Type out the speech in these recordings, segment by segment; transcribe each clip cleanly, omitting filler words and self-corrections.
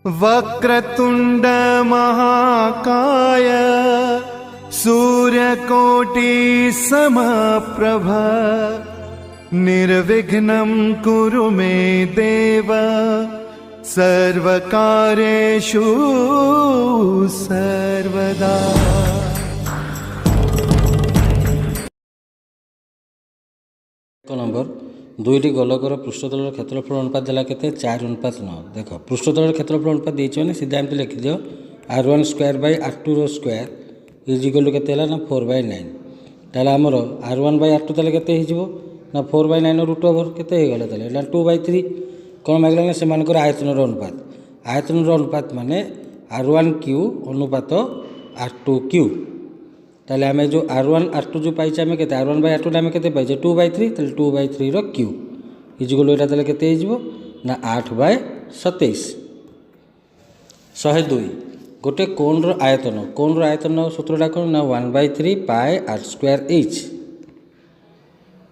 वक्रतुंड महाकाय सूर्यकोटि समप्रभ निर्विघ्नं कुरु मे देव सर्वकार्येषु सर्वदा। नंबर दुईटी गोलकर पृष्ठतल क्षेत्रफल अनुपात देला के 4:9। देख पृष्ठतल क्षेत्रफल अनुपात देने सीधा एमती लिखिद r1 स्क्वायर बै r2 रो स्क्वायर इज इक्वल टू के ना 4/9। ताले आमर r1 बै r2 ताले केते हिजबो ना 4/9 रूट ओवर केते हे गला ताले 2/3। कोन मागला ना से मानकर आयतन रो अनुपात माने r1 क्यू अनुपात r2 क्यू। ताले आमे जो r1 r2 जो पाइछे आमे केते r1 बै r2 आमे केते पाइछे 2/3। ताले 2/3 रो क्यू इजिकल एटा ताले केते हिजबो ना 8/27। 102 गोटे कोण रो आयतन सूत्रटा कोन ना 1/3 पाई r² h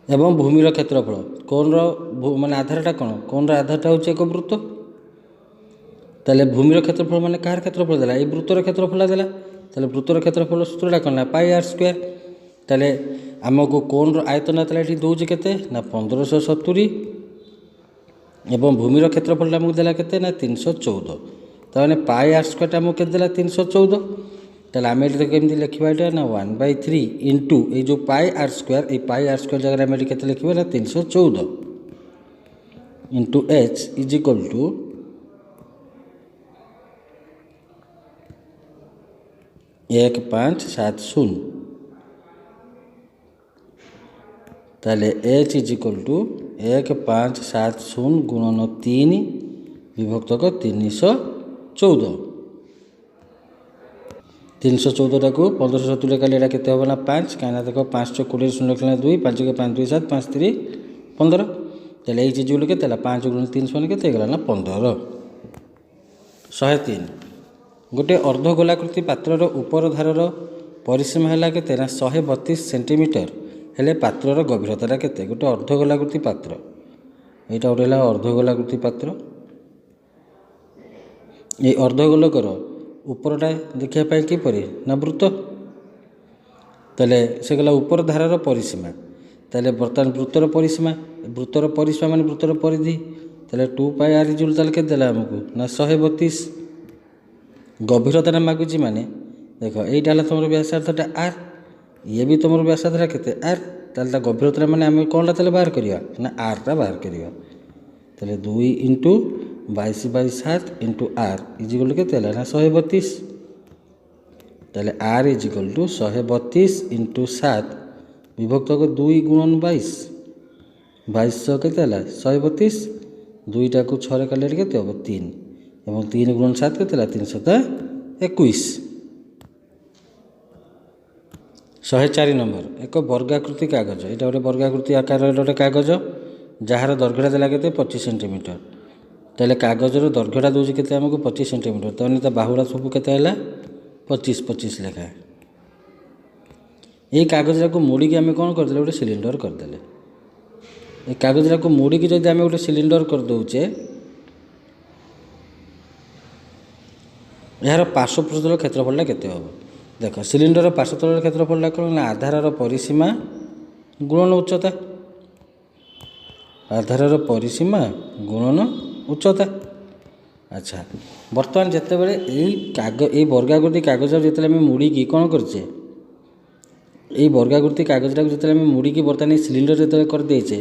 एवं भूमि रो क्षेत्रफल कोण रो माने आधारटा कोन कोण रो आधारटा होचे एक वृत्त। ताले भूमि रो क्षेत्रफल माने कार क्षेत्रफल देला ए वृत्त रो क्षेत्रफल देला। ताले वृत्तर क्षेत्रफल सूत्रटा कौन ना पाई r²। ताले आमको कोण रो आयतन ताले एठी दोउची केते ना 1570 एवं भूमि रो क्षेत्रफल आमको देला केते ना 314। ताने पाई r² आमको केते देला 314। ताले आमे एठी केमति लिखिबा एटा ना 1/3 इनटू ए जो पाई r² ए पाई r² जगह आमे एठी केते लिखिबा ना 314 into h is equal to 1570। ताले h इज इक्वल टू 1570 गुणन 3 विभक्त 314। 314 टाक 1570 का एटा केते होबा ना 5 काना देखो 5 च 20 शून्य लिखला 2 5 के 5 2 7 5 3 15। ताले h इज इक्वल केते ला 5 गुणन 3 माने केते गला ना 15। 103 गोटे अर्धगोलाकृति पात्रर उपर धारर परिसीमा है के 132 सेंटीमीटर हेले पात्रर गभीरता केते। गोटे अर्धगोलाकृति पात्र यहाँ गोटे अर्धगोलाकृति पात्र ये अर्धगोलकर उपरटा देखा किपर ना वृत्त। ताले से गला उपर धारर परिसीमा। ताले बर्तमान वृत्तर परिसीमा माने वृत्तर परिधि। ताले 2 पाई r इज ताले के देला हमको ना 132। गभीरता मागुची माने देख यहाँ तुम व्यासार्थटा आर ये भी तुम व्यासार्थटा केते आर। ताले गभीरता माने आम कौन टा बाहर करवा ना आरटा बाहर करवा। ताले 2 into 22/7 into R is equal के ना 132। ताले R is equal to 132 into 7 विभक्त 2 गुणन 22 2200 के 132। 2टा को 6 काले के 3 एवं 3 गुणन 7 के 321। 104 नंबर एक वर्गाकृति कागज यहाँ गोटे वर्गाकृति आकार गोटे कागज जार दैर्घ्यटा देला के 25 सेंटीमीटर। ताले कागजर दैर्घ्यटा दूसरी के आमको 25 सेंटीमीटर। तो बाहुड़ा सब के 25 लेखा। ये कागज को मोड़ी आम कौन करदे गोटे सिलिंडर करदे। ये कागज को मोड़ी जब आम गोटे सिलिंडर करदे यार पार्श्व पृष्ठतल क्षेत्रफलटा केते होबो। देख सिलिंडर पार्श्वतल क्षेत्रफलटा कौन ना आधारर परिसीमा गुणन उच्चता। आधारर परिसीमा गुणन उच्चता। अच्छा बर्तमान जिते बड़े यही वर्गाकृति कागज जिते मुड़ी कौन करचे यही वर्गाकृति कागजटा जिते मुड़ी बर्तमान सिलिंडर जो करदेचे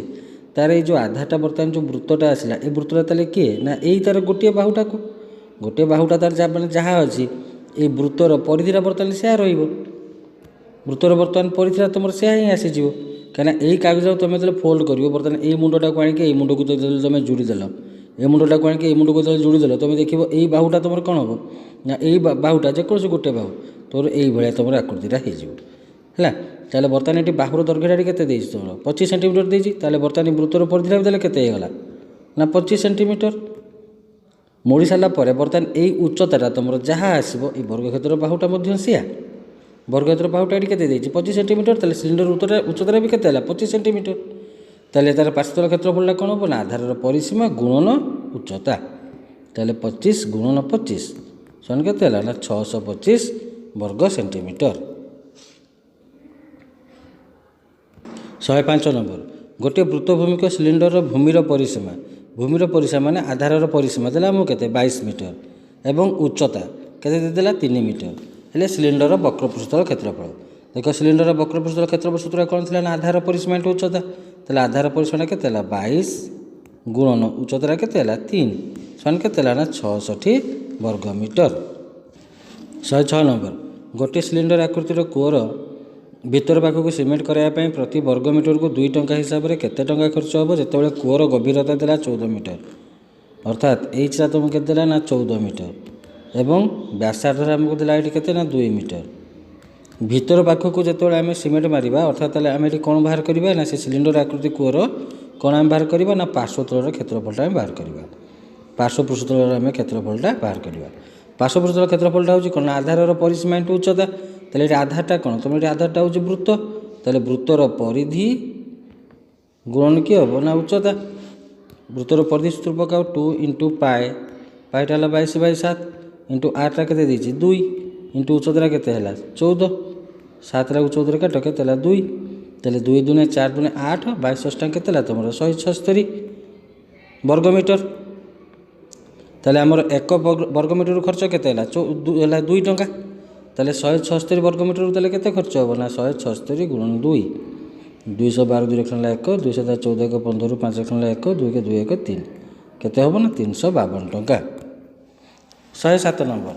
तार जो आधारटा बर्तमान जो वृत्तटा आसला ये वृत्तटा ताले किए ना यही तार गोटे बाहुटा को गोटे बाहुटा तार जहाँ अच्छी ये वृत्तर परिधिटा बर्तमान से वृत्तर बर्तमान परिधिटा तुम से ही आसीज कहीं यही कागज तुम जो फोल्ड कर बर्तमान यही मुंडटा को आणिक मुंड को तुम जोड़ीदेल ये मुंडटा को आणिक मुंड को जोड़ीदेल तुम देख यही बाहुटा तुम कौन हम ना यही बाहुटा जेकोसी गोटे बाहु तोर यही भाया तुम आकृतिटा है। ताले बर्तमान ये बाहुर दैर्घ्यटा के तुम 25 सेंटीमीटर देती। बर्तमान वृत्तर परिधिटा देले केते ना 25 सेंटीमीटर। मोड़ी सारा बर्तमान यही उच्चता तुम जहाँ आसो ये वर्गक्षेत्र बाहुटा सीआ वर्गक्षेत्र बाहुटा ये 25 सेंटीमीटर। ताले सिलिंडर उच्चता भी के 25 सेंटीमीटर। ताले तार पार्श्वतल क्षेत्रफलटा कौन हम ना आधारर परिसीमा गुणन उच्चता। ତାହେଲେ 25 ଗୁଣନ 25 ସମାନ କେତେ ହେଲା ନା 625 ବର୍ଗ ସେଣ୍ଟିମିଟର। 105 ନମ୍ବର ଗୋଟିଏ ବୃତ୍ତଭୂମିକ ସିଲିଣ୍ଡରର ଭୂମିର ପରିସୀମା ମାନେ ଆଧାରର ପରିସୀମା ଦେଲା ଆମକୁ କେତେ 22 ମିଟର ଏବଂ ଉଚ୍ଚତା କେତେ ଦେଇଦେଲା 3 ମିଟର। ହେଲେ ସିଲିଣ୍ଡରର ବକ୍ରପୃଷ୍ଠର କ୍ଷେତ୍ରଫଳ ଦେଖ ସିଲିଣ୍ଡରର ବକ୍ରପୃଷ୍ଠର କ୍ଷେତ୍ରଫଳ ସୂତ୍ର କ'ଣ ଥିଲା ନା ଆଧାର ପରିସୀମା ଇଣ୍ଟୁ ଉଚ୍ଚତା। ତାହେଲେ ଆଧାର ପରିସୀମାଟା କେତେ ହେଲା 22 ଗୁଣନ ଉଚ୍ଚତାଟା କେତେ ହେଲା 3 ସମାନ କେତେ ହେଲା ନା 66 ବର୍ଗ ମିଟର। 106 ନମ୍ବର ଗୋଟିଏ ସିଲିଣ୍ଡର ଆକୃତିର କୂଅର ଭିତର ପାଖକୁ ସିମେଣ୍ଟ କରାଇବା ପାଇଁ ପ୍ରତି ବର୍ଗ ମିଟରକୁ 2 ଟଙ୍କା ହିସାବରେ କେତେ ଟଙ୍କା ଖର୍ଚ୍ଚ ହେବ ଯେତେବେଳେ କୂଅର ଗଭୀରତା ଦେଲା 14 ମିଟର। ଅର୍ଥାତ୍ ଏଇଟା ତୁମକୁ କେତେ ଦେଲା ନା 14 ମିଟର ଏବଂ ବ୍ୟାସାର୍ଦ୍ଧ ଆମକୁ ଦେଲା ଏଇଠି କେତେ ନା 2 ମିଟର। ଭିତର ପାଖକୁ ଯେତେବେଳେ ଆମେ ସିମେଣ୍ଟ ମାରିବା ଅର୍ଥାତ୍ ତାହେଲେ ଆମେ ଏଠି କ'ଣ ବାହାର କରିବା ନା ସେ ସିଲିଣ୍ଡର ଆକୃତି କୂଅର କ'ଣ ଆମେ ବାହାର କରିବା ନା ପାର୍ଶ୍ୱତଳର କ୍ଷେତ୍ରଫଳଟା ଆମେ ବାହାର କରିବା। ପାର୍ଶ୍ୱପୃଷ୍ଠତଳର ଆମେ କ୍ଷେତ୍ରଫଳଟା ବାହାର କରିବା। ପାର୍ଶ୍ୱପୃଷ୍ଠତଳ କ୍ଷେତ୍ରଫଳଟା ହେଉଛି କ'ଣ ଆଧାରର ପରିସୀମା ଇଣ୍ଟୁ ଉଚ୍ଚତା। ତାହେଲେ ଏଠି ଆଧାରଟା କ'ଣ ତୁମର ଏଠି ଆଧାରଟା ହେଉଛି ବୃତ୍ତ। ତାହେଲେ ବୃତ୍ତର ପରିଧି ଗୁଣନ କି ହେବ ନା ଉଚ୍ଚତା। ବୃତ୍ତର ପରିଧି ସୂତ୍ର ପକାଉ 2 ଇଣ୍ଟୁ ପାଇଟା ହେଲା 22/7 ଇଣ୍ଟୁ ଆରଟା କେତେ ଦେଇଛି 2 ଇଣ୍ଟୁ ଉଚ୍ଚତାଟା କେତେ ହେଲା 14 7ଟାକୁ 14ରେ କାଟ କେତେ ହେଲା 2 ତାହେଲେ 2 ଦୁନେ 4 ଦୁନେ 8 22 ଟା କେତେ ହେଲା ତୁମର 176 ବର୍ଗ ମିଟର। ତାହେଲେ ଆମର 1 ବର୍ଗ ମିଟରରୁ ଖର୍ଚ୍ଚ କେତେ ହେଲା 2 ଟଙ୍କା। ତାହେଲେ 176 ବର୍ଗ ମିଟରରୁ ତାହେଲେ କେତେ ଖର୍ଚ୍ଚ ହେବ ନା 176 ଗୁଣନ 2 212 2 ଲକ୍ଷ 1 214 1 15 5 ଲକ୍ଷ 1 2 2 1 3 କେତେ ହେବ ନା 352 ଟଙ୍କା। 107 ନମ୍ବର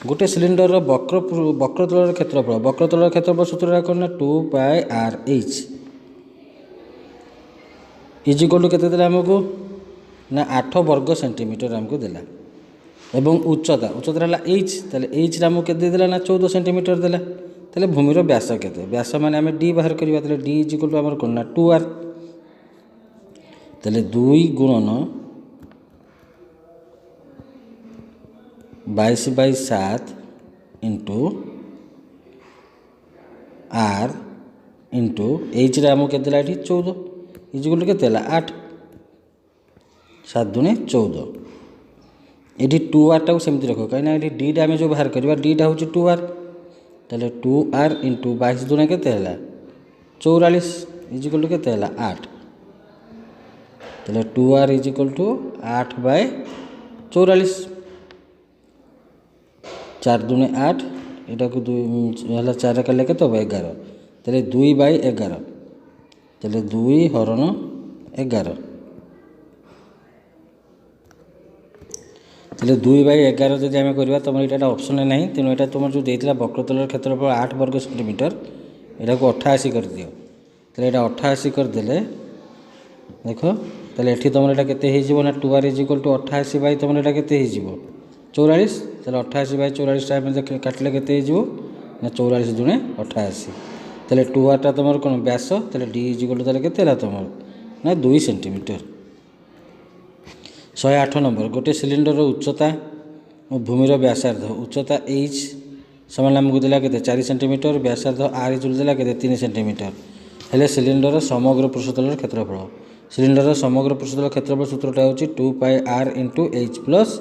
ଗୋଟିଏ ସିଲିଣ୍ଡରର ବକ୍ରତଳର କ୍ଷେତ୍ରଫଳ ସୂତ୍ରଟା କ'ଣ ନା 2πRh ଇଜ୍ ଇକ୍ୱାଲ୍ ଟୁ କେତେ ଦେଲା ଆମକୁ ନା 8 ବର୍ଗ ସେଣ୍ଟିମିଟର ଆମକୁ ଦେଲା ଏବଂ ଉଚ୍ଚତା ହେଲା h। ତାହେଲେ hଟା ଆମକୁ କେତେ ଦେଇଦେଲା ନା 14 ସେଣ୍ଟିମିଟର ଦେଲା। ତାହେଲେ ଭୂମିର ବ୍ୟାସ କେତେ ବ୍ୟାସ ମାନେ ଆମେ d ବାହାର କରିବା। ତାହେଲେ d ଇଜ୍ ଇକ୍ୱାଲ୍ ଟୁ ଆମର କ'ଣ ନା 2r। ତାହେଲେ 2 ଗୁଣନ 22/7 ଇଣ୍ଟୁ r ଇଣ୍ଟୁ hଟା ଆମକୁ କେତେ ଦେଲା ଏଠି 14 ଇଜ୍ ଇକ୍ୱାଲ୍ ଟୁ କେତେ ହେଲା 8 7 ଦୁନେ 14 ଏଠି 2rଟାକୁ ସେମିତି ରଖ କାହିଁକିନା ଏଠି dଟା ଆମେ ଯେଉଁ ବାହାର କରିବା dଟା ହେଉଛି 2r। ତାହେଲେ 2r ଇଣ୍ଟୁ 22 ଦୁନେ କେତେ ହେଲା 44 ଇଜ୍ ଇକ୍ୱାଲ୍ ଟୁ କେତେ ହେଲା 8। ତାହେଲେ 2r ଇଜ୍ ଇକ୍ୱାଲ୍ ଟୁ 8/44 4 ଦୁନେ 8 ଏଟାକୁ ହେଲା 4 କାଟିଲେ କେତେ ହେବ 11। ତାହେଲେ 2/11 ତାହେଲେ 2 ହରଣ 11 ତାହେଲେ 2/11 ଯଦି ଆମେ କରିବା ତୁମର ଏଇଟା ଅପସନ୍ରେ ନାହିଁ ତେଣୁ ଏଇଟା ତୁମର ଯେଉଁ ଦେଇଥିଲା ବକ୍ରତଳର କ୍ଷେତ୍ରଫଳ 8 ବର୍ଗ ସେଣ୍ଟିମିଟର ଏଟାକୁ 88 କରିଦିଅ। ତାହେଲେ ଏଇଟା 88 କରିଦେଲେ ଦେଖ ତାହେଲେ ଏଠି ତୁମର ଏଇଟା କେତେ ହେଇଯିବ ନା 2r is equal two 88 Bai ତୁମର ଏଇଟା କେତେ ହେଇଯିବ 44। ତାହେଲେ 88/44ଟା ଆମେ କାଟିଲେ କେତେ ହେଇଯିବ ନା 44 ଦୁନେ 88। ତାହେଲେ 2rଟା ତୁମର କ'ଣ ବ୍ୟାସ। ତାହେଲେ d ଇଜ୍ ଇକ୍ୱାଲ୍ ଟୁ ତାହେଲେ କେତେ ହେଲା ତୁମର ନା 2 ସେଣ୍ଟିମିଟର। 108 ନମ୍ବର ଗୋଟିଏ ସିଲିଣ୍ଡରର ଉଚ୍ଚତା ଓ ଭୂମିର ବ୍ୟାସାର୍ଦ୍ଧ ଉଚ୍ଚତା h ସମାନ ଆମକୁ ଦେଲା କେତେ 4 ସେଣ୍ଟିମିଟର ବ୍ୟାସାର୍ଦ୍ଧ r ଇଜ୍ ଦେଲା କେତେ 3 ସେଣ୍ଟିମିଟର। ହେଲେ ସିଲିଣ୍ଡରର ସମଗ୍ର ପୃଷ୍ଠତଳର କ୍ଷେତ୍ରଫଳ ସୂତ୍ରଟା ହେଉଛି 2πr into h plus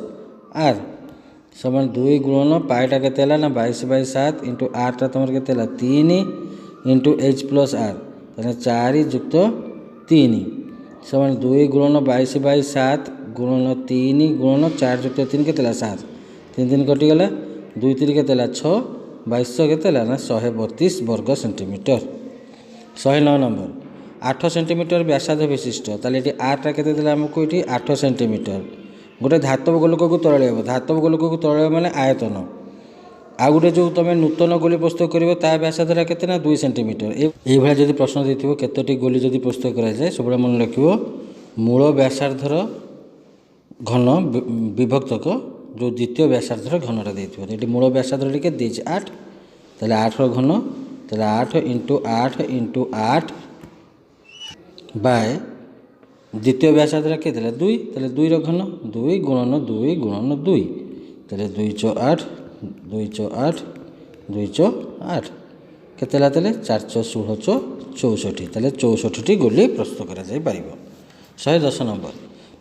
r ସମାନ 2 ଗୁଣନ ପାଇଟା କେତେ ହେଲା ନା 22/7 ଇଣ୍ଟୁ rଟା ତୁମର କେତେ ହେଲା 3 ଇଣ୍ଟୁ h ପ୍ଲସ୍ r ତାହେଲେ 4 ଯୁକ୍ତ 3 ସମାନ 2 ଗୁଣନ 22/7 ଗୁଣନ 3 ଗୁଣନ 4 ଯୁକ୍ତ 3 କେତେ ହେଲା 7 3 3 କଟିଗଲା 2 3 କେତେ ହେଲା 6 2200 କେତେ ହେଲା ନା 132 ବର୍ଗ ସେଣ୍ଟିମିଟର। 109 ନମ୍ବର 8 ସେଣ୍ଟିମିଟର ବ୍ୟାସାର୍ଦ୍ଧ ବିଶିଷ୍ଟ ତାହେଲେ ଏଠି rଟା କେତେ ଦେଲା ଆମକୁ ଏଠି 8 ସେଣ୍ଟିମିଟର। ଗୋଟେ ଧାତବ ଗୋଲକକୁ ତରଳାଇବ ମାନେ ଆୟତନ ଆଉ ଗୋଟେ ଯେଉଁ ତୁମେ ନୂତନ ଗୋଲି ପ୍ରସ୍ତୁତ କରିବ ତା ବ୍ୟାସାର୍ଦ୍ଧଟା କେତେ ନା 2 ସେଣ୍ଟିମିଟର। ଏଇଭଳିଆ ଯଦି ପ୍ରଶ୍ନ ଦେଇଥିବ କେତୋଟି ଗୋଲି ଯଦି ପ୍ରସ୍ତୁତ କରାଯାଏ ସବୁବେଳେ ମନେ ରଖିବ ମୂଳ ବ୍ୟାସାର୍ଦ୍ଧର ଘନ ବିଭକ୍ତକ ଯେଉଁ ଦ୍ୱିତୀୟ ବ୍ୟାସାର୍ଦ୍ଧର ଘନଟା ଦେଇଥିବ। ଏଠି ମୂଳ ବ୍ୟାସାର୍ଦ୍ଧ ଟିକେ ଦେଇଛି 8 ତାହେଲେ 8ର ଘନ ତାହେଲେ 8 ଇଣ୍ଟୁ 8 ଇଣ୍ଟୁ 8 ବାଏ ଦ୍ୱିତୀୟ ବ୍ୟାସାର୍ଦ୍ଧଟା କେତେ ଥିଲା 2 ତାହେଲେ 2ର ଘନ 2 ଗୁଣନ 2 ଗୁଣନ 2 ତାହେଲେ 2×8 2×8 2×8 କେତେ ହେଲା ତାହେଲେ 4×16 64 ତାହେଲେ 64ଟି ଗୋଲି ପ୍ରସ୍ତୁତ କରାଯାଇପାରିବ। 110 ନମ୍ବର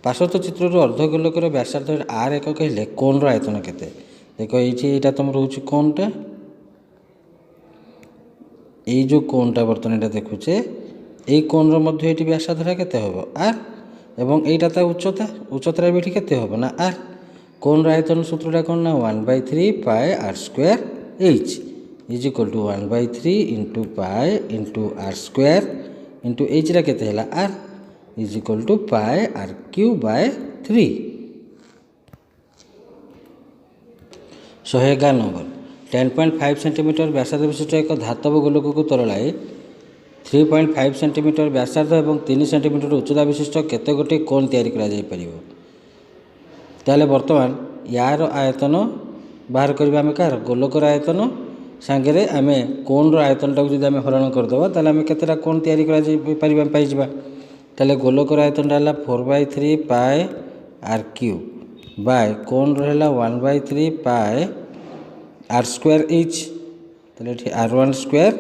पार्श्वस्थ चित्रରୁ अर्धगोलकर व्यासार्ध आर एक कहले कोणर आयतन केते देख ये तुम रोचे कोणटा ये जो कोणटा बर्तमान यहाँ देखुचे ये कोणर मध्य ये व्यासार्धटा केते हम आर एवं यहीटा ता उच्चता भी केते हम ना आर कोणर आयतन सूत्रटा कौन ना 1/3 pi r square h is equal to 1/3 into pi into are square into h रा केते हला r is equal to pi r cube by 3। 111 number 10.5 centimetre व्यासार्ध विशिष्ट एक धातव गोलक को तरलाए 3.5 सेंटीमीटर व्यासार्ध और 3 सेंटीमीटर उच्चता विशिष्ट केते गोटे कोण तैयारी करा जाय परिबो ताले वर्तमान यार आयतन बाहर करबा आमे कार गोलकर आयतन सांगे आम कोणर आयतन टाक जब आम हरण करदे ताले आम केतेटा कोण तैयारी करा जाय परिबा पाइजिबा ताले गोलकर आयतन है 4/3 पाए आर क्यूब बाय कोण रहा 1/3 पाए आर स्क्वायर एच ताले R1 स्क्वायर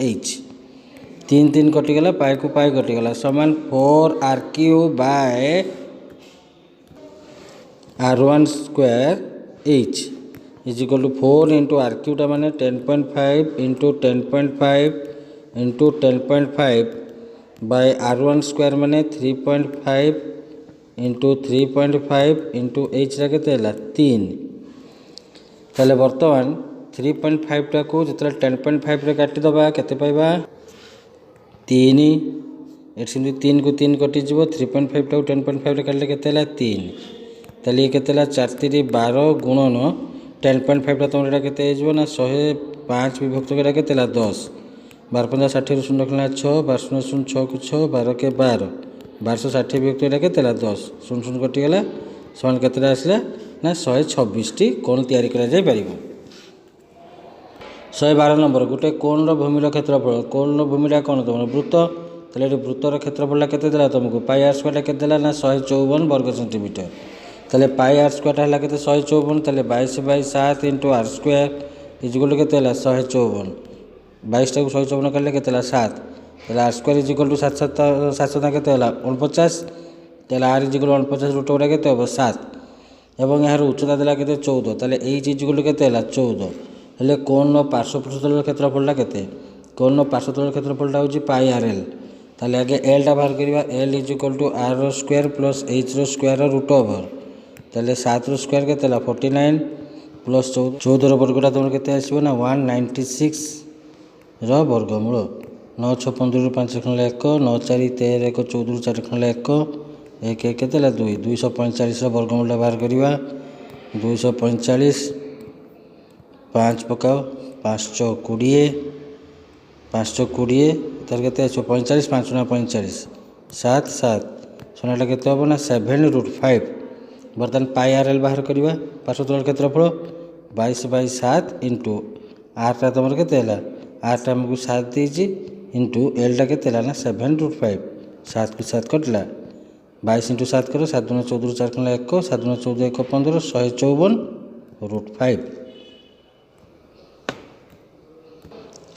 एच 3 3 कटिगला पाए को पाए कटिगला समान 4 r cube by R1 square h is equal to 4 into r क्यूटा माने 10.5 into 10.5 into 10.5 bye R1 square माने 3.5 इंटू 3.5 इंटू एच रा केते हला 3 ताले वर्तमान 3.5 टा को जतरा 10.5 रे काटी दबा केते पाइबा 3 एठी 3 को 3 कटि जीवो 3.5 टा को 10.5 रे काटले केते हला 3 ताले ये केते हला 4 3 12 गुणन 10.5 टा तमरा केते जीवो ना 105 विभक्त केटा केते हला 10 12 5 60 शून्य रखना 6 12 शून्य 6 को 6 12 के 12 1260 विभक्त केटा केते हला 10 शून्य शून्य कटि गला समान केतेटा आसला ना 126 टी कोण तैयारी करा जाय परिबो। 112 नंबर गोटे कोणर भूमिर क्षेत्रफल कोणर भूमिटा कौन तुम वृत्त ताले वृत्तर क्षेत्रफल केते देला तुमको पाई आर स्क्वायर केते देला ना 154 वर्ग सेंटीमीटर ताले पाई आर स्क्वायर हला केते 154 ताले 22/7 into are square is equal to केते हला 154 22 टा को 154 करले केते हला 7 ताले R square is equal to 7 7 केते हला 49 ताले R is equal to 49 root over केते हो 7 एवं यार उच्चता देला केते 14 ताले एच इज इक्वल टू केते हला 14 हेले कोण पार्श्वपृष्ठतल क्षेत्रफलटा केते कोण पार्श्वतल क्षेत्रफलटा होची पाई आर एल ताले आगे एल टा बाहर करिवा L is equal to r square plus h रो स्क्वायर रूट ओवर ताले 7 रो स्क्वायर केते हला 49 प्लस 14 रो वर्गटा तुम केते आसीबो ना 196 रो वर्गमूल 9 6 15 ରୁ 5 खणले 1 9 4 13 1 14 ରୁ 4 खणले 1 1 1 केते हला 2 245 रो वर्गमूलटा बाहर करिवा 245 5 पकाओ 520 520 तार केते 45 5 ना 45 7 7 सोनाटा केते हो ना 7√5 बर्तमान पाई आर एल बाहर करवा पार्श्वतल क्षेत्रफल 22/7 इंटू आर टा तुम केते आर टा आमको 7 देजी इंटू एल टा केते ना 7√5 7 को 7 कटला 22 इंटू 7 करो 7 दूना 14 4 खणला 1 7 दूना 14 1 15 154√5।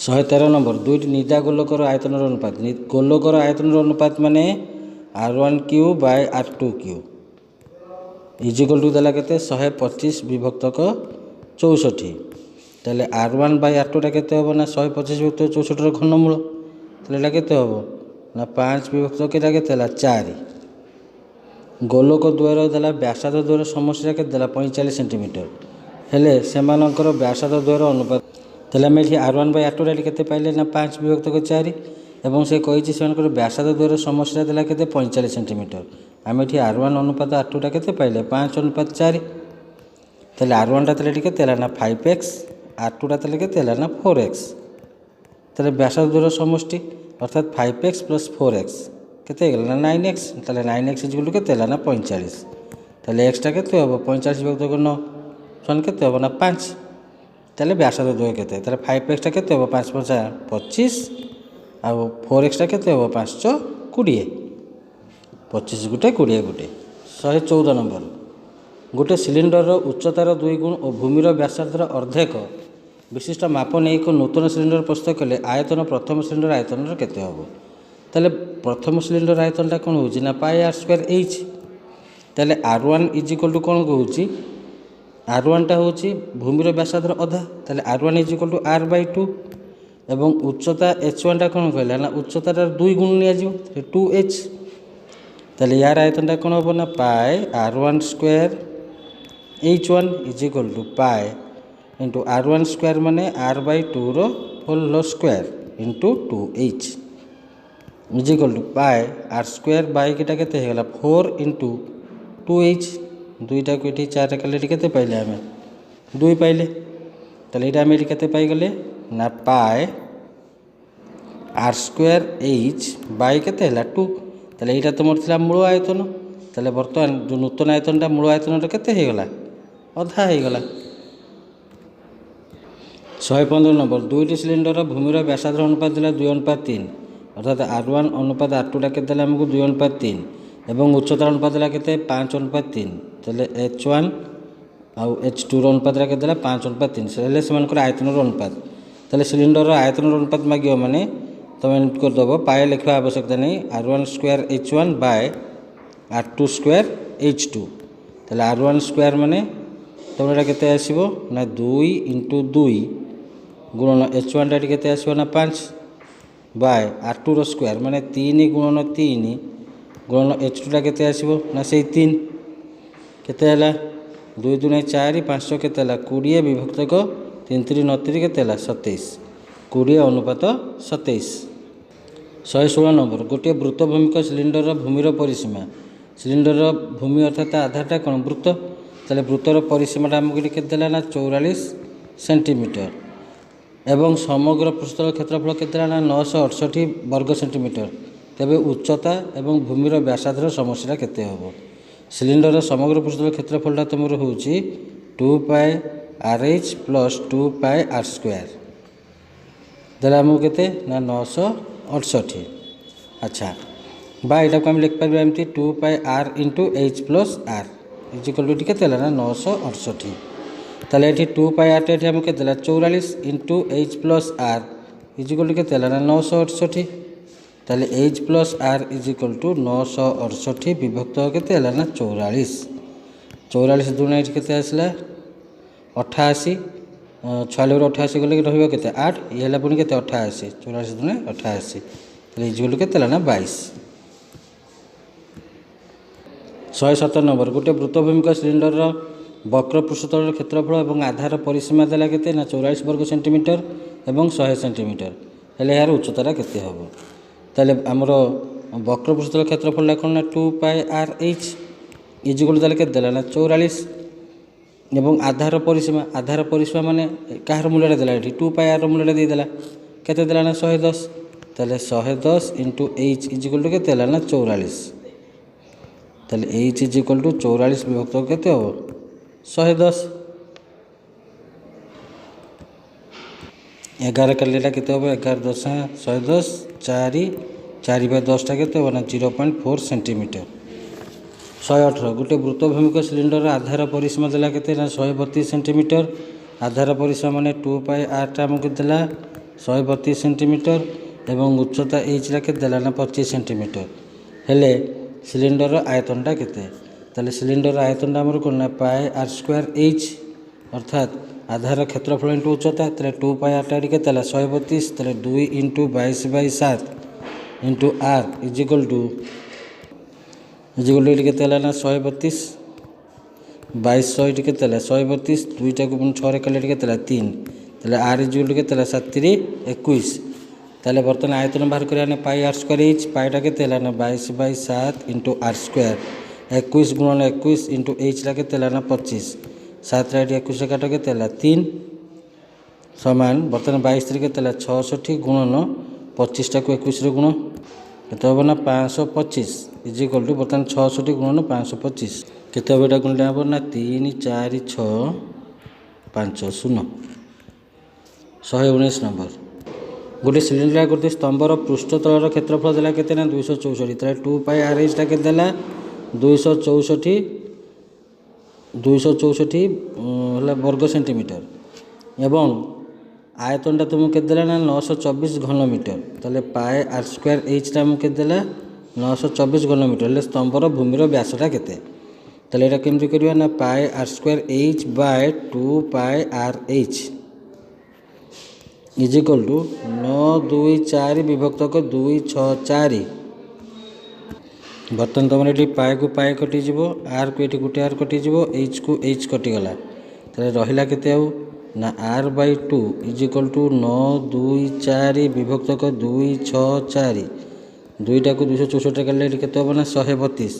113 नंबर दुईट निजा गोलकर आयतन अनुपात गोलकर आयतन अनुपात माने R1 cube by R2 cube is equal to देला केते 125 विभक्तक 64 ताले R1 बाय R2 टा केते होबो ना 125 विभक्त 64 रो घनमूल ताले केते होबो ना 5 विभक्त केटा केते ला 4 गोलक द्वयर देला व्यासार्ध द्वयर समस्या केते देला 45 सेंटीमीटर हेले सेमानकर व्यासार्ध द्वयर अनुपात ताले आम ये R1 बाय R2 टा केते पाइले ना 5 विभक्त 4 एवं से कही से व्यासार्ध द्वयर समस्या देला केते 45 सेंटीमीटर आम ये R1 अनुपात R2 टा केते पाइले 5:4 ताले R1 टा ताले केते ना 5x R2 टा ताले केते ना 4x ताले व्यासार्ध द्वयर समष्टि अर्थात 5x प्लस 4x केते गेला ना 9x ताले 9x इज इक्वल टू केते ना 45 ताले x टा केते हो 45 विभक्त 9 सन केते हो ना 5 ताले व्यासार्ध द्वय केते ताले 5x टा केते हो 5 5 25 आ 4x टा केते हो 5 20 25 गुटे 20 गुटे 114 नंबर गोटे सिलिंडर उच्चतार 2 गुण और भूमिर व्यासार्धर अर्धेक विशिष्ट माप नहीं एक नूतन सिलिंडर प्रस्तुत कले आयतन प्रथम सिलिंडर आयतन केते हम ताले प्रथम सिलिंडर आयतनटा कौन हो पाई आर स्क्वायर एच ताले R1 इज इक्वल टू कौन कहूँ R1टा हूँ भूमिर व्यासार्धर अधा ताले R1 is equal to R/2 एवं उच्चता H1टा कौन कहला ना उच्चतार 2 गुण नियाजिव 2H ताले यार आयतनटा कौन हम ना pi R1 square H1 is equal to pi into R1 square माने R/2 रो whole square into 2H is equal to pi R square by केटा केते हेगला 4 इंटू 2H दुईटा को ये 4 कले के पाइले आम 2 पाइले ताले ये आम ये पाई गले ना पाए R स्क्वायर H बाई केते हला 2 ताले ये तो मोर थिला मूल आयतन ताले बर्तमान जो नूतन आयतनटा मूल आयतन केते हेगला अधा हेगला 115 नंबर दुईटी सिलिंडर भूमिर व्यासार्ध अनुपात देला 2:3 अर्थात R1 अनुपात R2 के देला हमको 2:3 एवं उच्चता अनुपात देला केते 5:3 ताले H1 आउ H2 अनुपात के देला 5:3 से सेमानकर आयतन अनुपात ताले सिलिंडर आयतन अनुपात मागियो माने तुम एंड कर दबो पाए लिखा आवश्यकता नहीं R1 square H1 bye R2 square H2 ताले R1 स्क्वायर माने तुमरा केते आसीबो ना 2 इंटू 2 गुणन H1 टा केते आसीबो ना 5 बाय R2 रो स्क्वायर माने 3 गुणन 3 गुणन H2 टा केते आसीबो ना से 3 केते हला 2 2 4 500 केते हला 20 विभक्त को 3 3 9 3 केते हला 27 20 अनुपात 27 116 नंबर गोटे वृत्त भूमिक सिलिंडर भूमिर परिसीमा सिलिंडर भूमि अर्थात आधारटा कौन वृत्त ताले वृत्तर परिसीमाटा आमको केते देला ना 44 सेंटीमीटर एवं समग्र पृष्ठतल क्षेत्रफल केते ना 968 वर्ग सेंटीमीटर तेबे उच्चता एवं भूमिर व्यासार्धर समस्या केते होबो सिलिंडर समग्र पृष्ठतल क्षेत्रफलटा तुमर होउची 2 पाई RH plus 2 pi R square देला हमको केते ना 968 अच्छा बा एटा को हम लिख पाबे एमती 2 pi R into H plus R is equal to केते ना 968 ताले एठी 2 पाई R टे हमको केते 44 into H plus R is equal to केते ना 968 ताले H plus R is equal to 968 विभक्त केते ना 44 44 दुना एठी केते आसला 88 6 88 गले रहिबो केते 8 ये हला पुनी केते 88 44 दुना 88 ताले इज इक्वल टू केते ना 22 117 नंबर गोटे वृत्तभूमिक सिलिंडर वक्र पृष्ठतल क्षेत्रफल और आधार परिसीमा देला केते ना 44 वर्ग सेंटीमीटर एवं 100 सेंटीमीटर हेले यार उच्चता केते हबो ताले हमरो वक्र पृष्ठतल क्षेत्रफल कोन ना 2 pi R H is equal ताले केते देला ना 44 एवं आधार परिसीमा माने काहर मूल्यटा देला एठी 2 पाई R मूल्यटा दे देला केते देला ना 110 ताले 110 into H is equal to केते देला ना 44 ताले H इज इक्वल टू 44 विभक्त केते हो 110 11 कलेटा केते हो 11 10 110 4 4 बाय 10 टा केते हो ना 0.4 सेंटीमीटर 118 गोटे वृत्तभूमिक सिलिंडर आधार परिसीमा देला केते ना 132 सेंटीमीटर आधार परिसीमा माने 2 पाई R टा हमको देला 132 सेंटीमीटर एवं उच्चता H रा के देला ना 25 सेंटीमीटर हेले सिलिंडर आयतनटा केते ताले सिलिंडर आयतनटा हमर कोन पाए R स्क्वायर H अर्थात आधार क्षेत्रफल इंटू उच्चता ताले 2 पाई R टा केते 132 ताले 2 into 22/7 into R is equal to केते ना 132 2200 केते 132 दुईटा को 6 रे कले केते 3 ताले R इज इक्वल टू केते 7 3 21 ताले बर्तन आयतन बाहर करिया पाई R स्क्वायर H पाईटा केते ना 22/7 इंटू R स्क्वायर 21 गुणन 21 इंटू H ला केते ना 25 7 रे 21 काट केते 3 समान बर्तन 22 केते 66 गुणन 25 टा को 21 रे गुण केते हो ना 525 इज इक्वल टू बर्तन 66 गुणन 525 केते हो एटा गुणले हो ना 3 4 6 5 0 119 नंबर गोटे सिलिंडर गोटे स्तंभर पृष्ठतल क्षेत्रफल देला केते ना 264 ताले 2 पाई R H टा केते देला 264 हला वर्ग सेंटीमीटर एवं आयतनटा तुमको केते देला ना 924 घन मीटर ताले पाए R स्क्वायर H टा हमको केते देला 924 घन मीटर ले स्तंभर भूमिर व्यासटा केते ତାହେଲେ ଏଇଟା କେମିତି କରିବା ନା ପାଏ ଆର୍ ସ୍କୋୟାର ଏଚ୍ ବାଏ 2 ପାଏ R H is equal two 924 ବିଭକ୍ତକ 264। ବର୍ତ୍ତମାନ ତୁମର ଏଠି ପାଏକୁ ପାଏ କଟିଯିବ, ଆର୍କୁ ଏଠି ଗୋଟେ ଆର୍ କଟିଯିବ, ଏଚ୍କୁ ଏଚ୍ କଟିଗଲା। ତାହେଲେ ରହିଲା କେତେ ଆଉ ନା ଆର୍ ବାଇ 2 ଇଜ୍ ଇକ୍ୱାଲ୍ ଟୁ 924 ବିଭକ୍ତକ 264। ଦୁଇଟାକୁ 264 କାଟିଲେ ଏଠି କେତେ ହେବ ନା 132।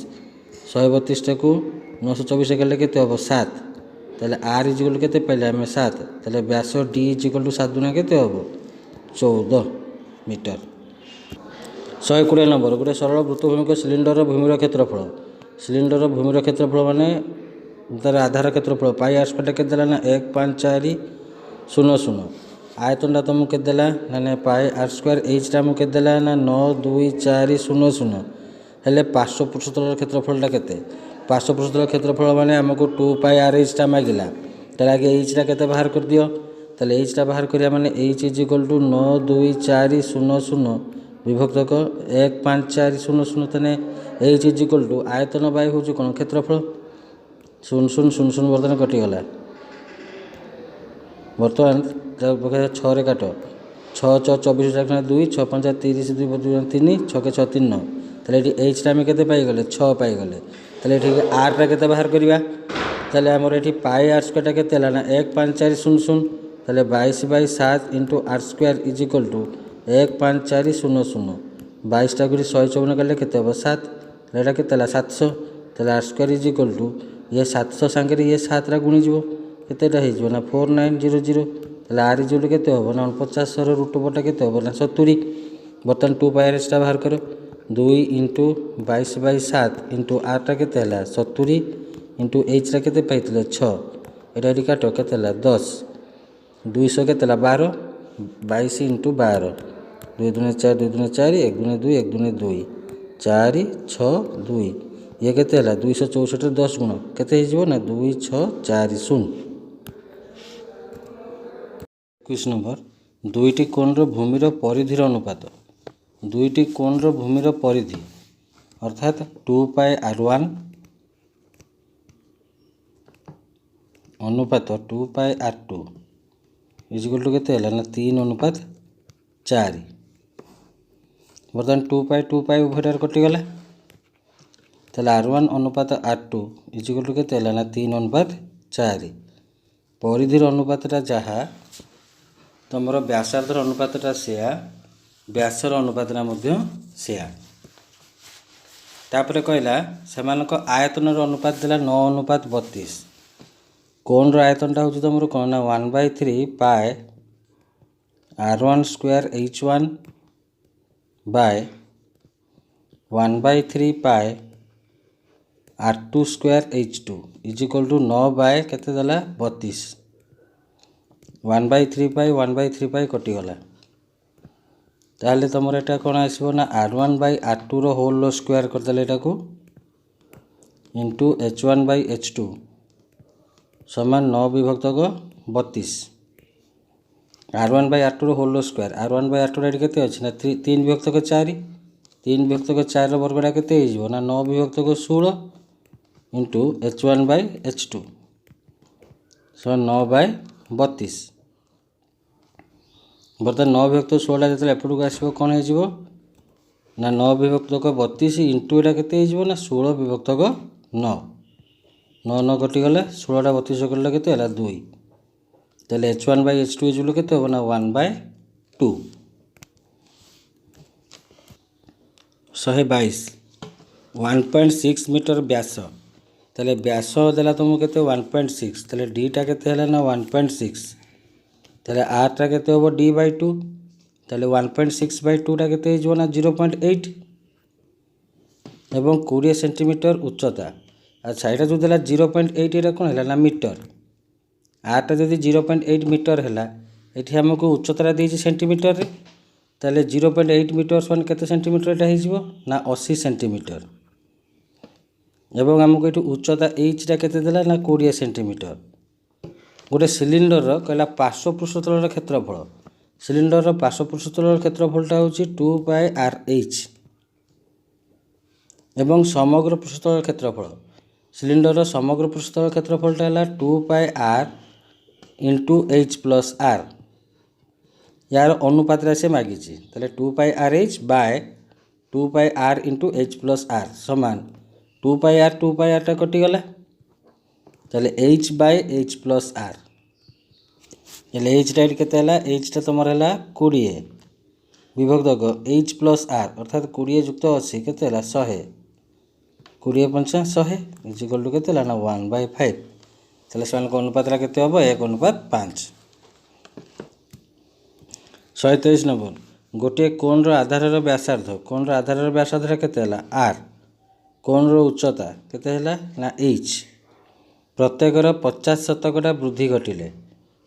132ଟାକୁ 924 କାଟିଲେ କେତେ ହେବ 7। ତାହେଲେ ଆର୍ ଇଜ୍ ଇକ୍ୱାଲ୍ ଟୁ କେତେ ପାଇଲେ ଆମେ 7। ତାହେଲେ ବ୍ୟାସ ଡି ଇଜ୍ ଇକ୍ୱାଲ୍ ଟୁ 7 ଦୁଣା କେତେ ହେବ 14 ମିଟର। 120 ନମ୍ବର ଗୋଟେ ସରଳ ବୃତ୍ତଭୂମିକ ସିଲିଣ୍ଡରର ଭୂମିର କ୍ଷେତ୍ରଫଳ। ସିଲିଣ୍ଡରର ଭୂମିର କ୍ଷେତ୍ରଫଳ ମାନେ ତାର ଆଧାର କ୍ଷେତ୍ରଫଳ ପାଇ ଆର୍ ସ୍କୋୟାରଟା କେତେ ଦେଲା ନା 15400। ଆୟତନଟା ତୁମକୁ କେତେ ଦେଲା ନା ପାଇ ଆର୍ ସ୍କୋୟାର ଏଚ୍ଟା ଆମକୁ କେତେ ଦେଲା ନା 92400। ହେଲେ ପାର୍ଶ୍ୱ ପୃଷ୍ଠତଳର କ୍ଷେତ୍ରଫଳଟା କେତେ? ପାର୍ଶ୍ୱ ପୃଷ୍ଠତଳର କ୍ଷେତ୍ରଫଳ ମାନେ ଆମକୁ 2 ପାଇ ଆର୍ ଏଚ୍ଟା ମାଗିଲା। ତାହେଲେ ଆଗେ ଏଚ୍ଟା କେତେ ବାହାର କରିଦିଅ। ତାହେଲେ ଏଚ୍ଟା ବାହାର କରିବା ମାନେ ଏଚ୍ ଇଜ୍ ଇକ୍ୱାଲ୍ ଟୁ 92400 ବିଭକ୍ତକ 15400। ତାହେଲେ ଏଚ୍ ଇଜ୍ ଇକ୍ୱାଲ୍ ଟୁ ଆୟତନ ବାଇ ହେଉଛି କ'ଣ କ୍ଷେତ୍ରଫଳ। 0 ବର୍ତ୍ତମାନ କଟିଗଲା। ବର୍ତ୍ତମାନ 6ରେ କାଟ 6 6 24 2 6 5 30 2 3 6 6 3 9। ତାହେଲେ ଏଠି ଏଚ୍ଟା ଆମେ କେତେ ପାଇଗଲେ 6 ପାଇଗଲେ। ତାହେଲେ ଏଠି ଆର୍ଟା କେତେ ବାହାର କରିବା। ତାହେଲେ ଆମର ଏଠି ପାଇ ଆର୍ ସ୍କୋୟାରଟା କେତେ ହେଲା ନା 15400। ତାହେଲେ 22/7 into R square is equal two 15400। 22ଟାକୁ 154 କାଟିଲେ କେତେ ହେବ 7। ତାହେଲେ ଏଇଟା କେତେ ହେଲା 700। ତାହେଲେ ଆର୍ ସ୍କୋୟାର ଇଜ୍ ଇକ୍ୱାଲ୍ ଟୁ ଇଏ 700 ସାଙ୍ଗରେ ଇଏ 7ଟା ଗୁଣିଯିବ କେତେଟା ହେଇଯିବ ନା 4900। ତାହେଲେ ଆର୍ ଇଜ୍ ଇକ୍ୱାଲ୍ ଟୁ କେତେ ହେବ ନା 4900ର ରୁଟ୍ ଓଭରଟା କେତେ ହେବ ନା 70। ବର୍ତ୍ତମାନ 2 ପାଇ ଆର୍ ଏଚ୍ଟା ବାହାର କର। 2 ଇଣ୍ଟୁ 22/7 ଇଣ୍ଟୁ ଆର୍ଟା କେତେ ହେଲା 70 ଇଣ୍ଟୁ ଏଚ୍ଟା କେତେ ପାଇଥିଲେ 6। ଏଇଟା ଏଠି କାଟ କେତେ ହେଲା 10। 200 କେତେ ହେଲା 12। 22 ଇଣ୍ଟୁ 12 2 2 4 2 2 4 1 2 2 1 2 2 4 6 2। ଇଏ କେତେ ହେଲା 264ରେ 10 ଗୁଣ କେତେ ହେଇଯିବ ନା 2640। 21 ନମ୍ବର ଦୁଇଟି କୋଣର ଭୂମିର ପରିଧିର ଅନୁପାତ। ଦୁଇଟି କୋଣର ଭୂମିର ପରିଧି ଅର୍ଥାତ୍ 2 ପାଏ R1 ଅନୁପାତ 2 ପାଏ R2 ଇଜ୍ ଇକ୍ୱାଲ୍ ଟୁ କେତେ ହେଲା ନା 3:4। ବର୍ତ୍ତମାନ 2 ପାଏ ଉଭୟଟାରେ କଟିଗଲା। ତାହେଲେ R1 ଅନୁପାତ R2 ଇଜ୍ ଇକ୍ୱାଲ୍ ଟୁ କେତେ ହେଲା ନା 3:4। ପରିଧିର ଅନୁପାତଟା ଯାହା ତୁମର ବ୍ୟାସାର୍ଦ୍ଧର ଅନୁପାତଟା ସେୟା, ବ୍ୟାସର ଅନୁପାତଟା ମଧ୍ୟ ସେୟା। ତାପରେ କହିଲା ସେମାନଙ୍କ ଆୟତନର ଅନୁପାତ ଦେଲା 9:32। କୋଣର ଆୟତନଟା ହେଉଛି ତୁମର କ'ଣ ନା 1/3 ପାଏ R1 square H1 bye 1/3 pi R2 square H2 is equal to 9 by କେତେ ଦେଲା 32। 1/3 ପାଇ 1/3 ପାଇ କଟିଗଲା। ତାହେଲେ ତୁମର ଏଇଟା କ'ଣ ଆସିବ ନା R1 ବାଇ R2ର ହୋଲ୍ର ସ୍କୋୟାର କରିଦେଲେ ଏଇଟାକୁ ଇଣ୍ଟୁ H1 ବାଇ H2 ସମାନ 9/32। R1 ବାଇ R2ର ହୋଲ୍ର ସ୍କୋୟାର। R1 ବାଇ R2ର ଏଠି କେତେ ଅଛି ନା 3/4। 3/4ର ବର୍ଗଟା କେତେ ହେଇଯିବ ନା 9/16 ଇଣ୍ଟୁ H1 ବାଇ H2 ସମାନ 9/32। ବର୍ତ୍ତମାନ 9/16ଟା ଯେତେବେଳେ ଏପଟକୁ ଆସିବ କ'ଣ ହେଇଯିବ ନା 9/32 ଇଣ୍ଟୁ ଏଇଟା କେତେ ହେଇଯିବ ନା 16/9। 9 9 କଟିଗଲେ 16ଟା 32 କଟିଲେ କେତେ ହେଲା 2। ତାହେଲେ H1 Bai H2 is equal କେତେ ହେବ ନା 1/2। 122 1.6 ମିଟର ବ୍ୟାସ। ତାହେଲେ ବ୍ୟାସ ଦେଲା ତୁମକୁ କେତେ 1.6। ତାହେଲେ ଡିଟା କେତେ ହେଲା ନା 1.6। ତାହେଲେ ଆର୍ଟା କେତେ ହେବ D/2। ତାହେଲେ 1.6/2ଟା କେତେ ହେଇଯିବ ନା 0.8 ଏବଂ 20 ସେଣ୍ଟିମିଟର ଉଚ୍ଚତା। ଆଚ୍ଛା ଏଇଟା ଯେଉଁ ଦେଲା 0.8 ଏଇଟା କ'ଣ ହେଲା ନା ମିଟର। ଆର୍ଟା ଯଦି 0.8 ମିଟର ହେଲା ଏଠି ଆମକୁ ଉଚ୍ଚତାଟା ଦେଇଛି ସେଣ୍ଟିମିଟରରେ। ତାହେଲେ 0.8 ମିଟର ସମାନ କେତେ ସେଣ୍ଟିମିଟର ଏଇଟା ହେଇଯିବ ନା 80 ସେଣ୍ଟିମିଟର। ଏବଂ ଆମକୁ ଏଠୁ ଉଚ୍ଚତା ଏଚ୍ଟା କେତେ ଦେଲା ନା 20 ସେଣ୍ଟିମିଟର। ଗୋଟେ ସିଲିଣ୍ଡରର କହିଲା ପାର୍ଶ୍ୱ ପୃଷ୍ଠତଳର କ୍ଷେତ୍ରଫଳ। ସିଲିଣ୍ଡରର ପାର୍ଶ୍ୱ ପୃଷ୍ଠତଳର କ୍ଷେତ୍ରଫଳଟା ହେଉଛି 2 ପାଏ ଆର୍ ଏଚ୍ ଏବଂ ସମଗ୍ର ପୃଷ୍ଠତଳର କ୍ଷେତ୍ରଫଳ सिलिंडर समग्र पृष्ठ क्षेत्रफलटा है 2πr into h plus are यार अनुपात से मागिची 2πrh by 2πr into h plus r समान 2πr टा कटिगला h by h plus r h टा के एच टा तुम है 20 विभक्त एच प्लस आर अर्थात 20 जुक्त 80 के 100 20 पंचा 100 इजिकल टू के ना 1/5 तेल से अनुपात के 1:5 123 नंबर गोटे कोण आधार व्यासार्ध कोण आधार व्यासार्ध के आर कोण उच्चता के ना एच प्रत्येकर 50% वृद्धि घटिले